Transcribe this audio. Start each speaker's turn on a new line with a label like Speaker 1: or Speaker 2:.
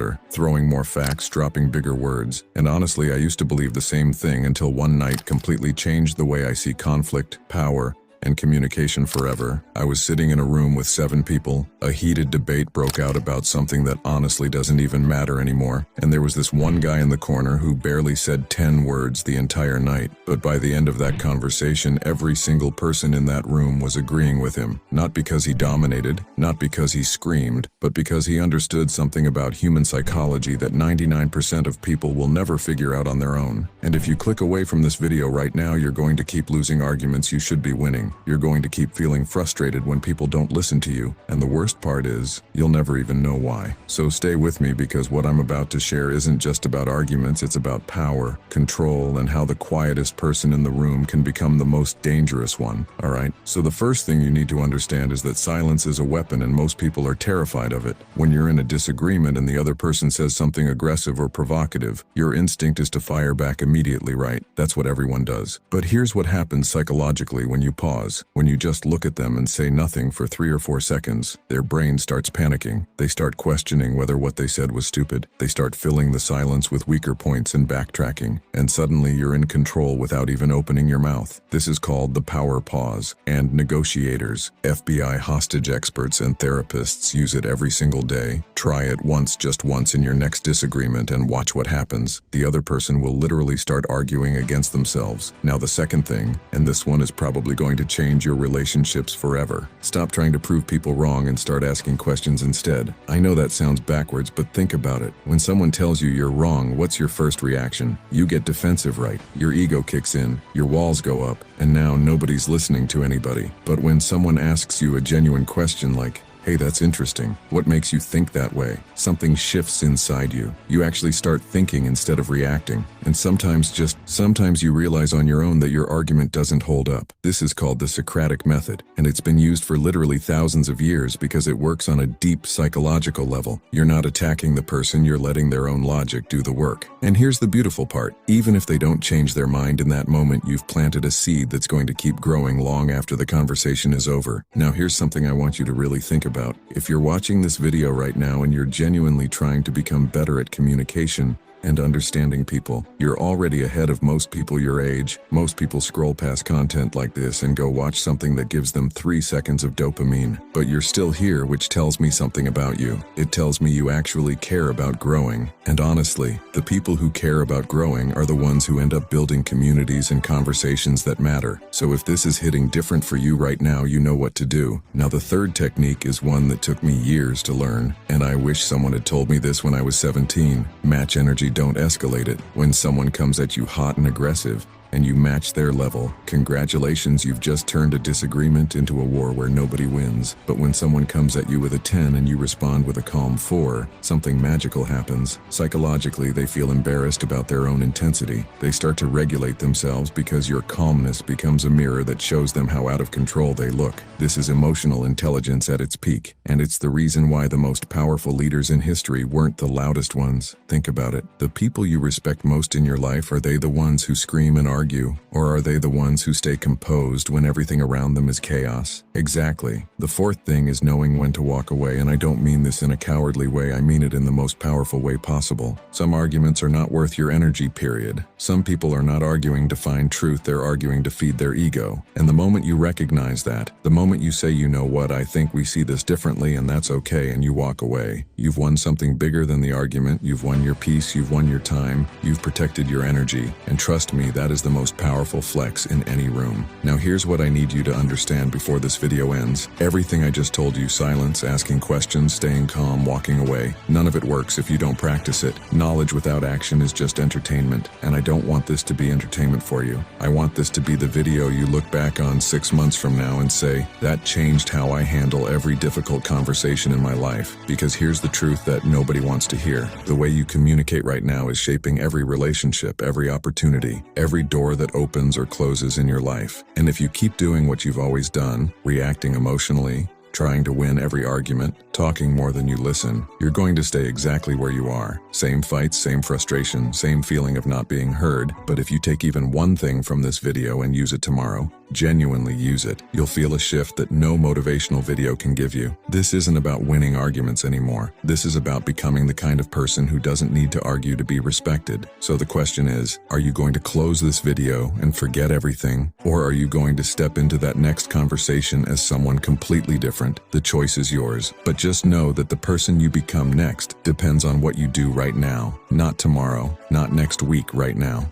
Speaker 1: louder, throwing more facts, dropping bigger words. And honestly, I used to believe the same thing until one night completely changed the way I see conflict, power, and communication forever. I was sitting in a room with 7 people. A heated debate broke out about something that honestly doesn't even matter anymore. And there was this one guy in the corner who barely said 10 words the entire night. But by the end of that conversation, every single person in that room was agreeing with him. Not because he dominated, not because he screamed, but because he understood something about human psychology that 99% of people will never figure out on their own. And if you click away from this video right now, you're going to keep losing arguments you should be winning. You're going to keep feeling frustrated when people don't listen to you, and the worst part is, you'll never even know why. So stay with me, because what I'm about to share isn't just about arguments, it's about power, control, and how the quietest person in the room can become the most dangerous one, alright? So the first thing you need to understand is that silence is a weapon, and most people are terrified of it. When you're in a disagreement and the other person says something aggressive or provocative, your instinct is to fire back immediately, right? That's what everyone does. But here's what happens psychologically when you pause. When you just look at them and say nothing for 3 or 4 seconds, their brain starts panicking. They start questioning whether what they said was stupid. They start filling the silence with weaker points and backtracking. And suddenly you're in control without even opening your mouth. This is called the power pause. And negotiators, FBI hostage experts, and therapists use it every single day. Try it once, just once, in your next disagreement and watch what happens. The other person will literally start arguing against themselves. Now the second thing, and this one is probably going to change your relationships forever. Stop trying to prove people wrong and start asking questions instead. I know that sounds backwards, but think about it. When someone tells you you're wrong, what's your first reaction? You get defensive, right? Your ego kicks in, your walls go up, and now nobody's listening to anybody. But when someone asks you a genuine question like, "Hey, that's interesting. What makes you think that way?" Something shifts inside you. You actually start thinking instead of reacting. And sometimes you realize on your own that your argument doesn't hold up. This is called the Socratic method, and it's been used for literally thousands of years because it works on a deep psychological level. You're not attacking the person, you're letting their own logic do the work. And here's the beautiful part. Even if they don't change their mind in that moment, you've planted a seed that's going to keep growing long after the conversation is over. Now here's something I want you to really think about. If you're watching this video right now and you're genuinely trying to become better at communication and understanding people, you're already ahead of most people your age. Most people scroll past content like this and go watch something that gives them 3 seconds of dopamine. But you're still here, which tells me something about you. It tells me you actually care about growing. And honestly, the people who care about growing are the ones who end up building communities and conversations that matter. So if this is hitting different for you right now, you know what to do. Now the third technique is one that took me years to learn, and I wish someone had told me this when I was 17. Match energy, don't escalate it. When someone comes at you hot and aggressive, and you match their level, congratulations, you've just turned a disagreement into a war where nobody wins. But when someone comes at you with a 10 and you respond with a calm 4, something magical happens. Psychologically, they feel embarrassed about their own intensity. They start to regulate themselves because your calmness becomes a mirror that shows them how out of control they look. This is emotional intelligence at its peak, and it's the reason why the most powerful leaders in history weren't the loudest ones. Think about it. The people you respect most in your life, are they the ones who scream and argue? Or are they the ones who stay composed when everything around them is chaos? Exactly. The fourth thing is knowing when to walk away, and I don't mean this in a cowardly way, I mean it in the most powerful way possible. Some arguments are not worth your energy, period. Some people are not arguing to find truth, they're arguing to feed their ego. And the moment you recognize that, the moment you say, "You know what, I think we see this differently and that's okay," and you walk away, you've won something bigger than the argument. You've won your peace, you've won your time, you've protected your energy. And trust me, that is the most powerful flex in any room. Now here's what I need you to understand before this video ends. Everything I just told you, silence, asking questions, staying calm, walking away, none of it works if you don't practice it. Knowledge without action is just entertainment, and I don't want this to be entertainment for you. I want this to be the video you look back on 6 months from now and say, "That changed how I handle every difficult conversation in my life." Because here's the truth that nobody wants to hear. The way you communicate right now is shaping every relationship, every opportunity, every door that opens or closes in your life. And if you keep doing what you've always done, reacting emotionally, trying to win every argument, talking more than you listen, you're going to stay exactly where you are. Same fights, same frustration, same feeling of not being heard. But if you take even one thing from this video and use it tomorrow, genuinely use it, you'll feel a shift that no motivational video can give you. This isn't about winning arguments anymore. This is about becoming the kind of person who doesn't need to argue to be respected. So the question is, are you going to close this video and forget everything? Or are you going to step into that next conversation as someone completely different? The choice is yours. But just know that the person you become next depends on what you do right now, not tomorrow, not next week, right now.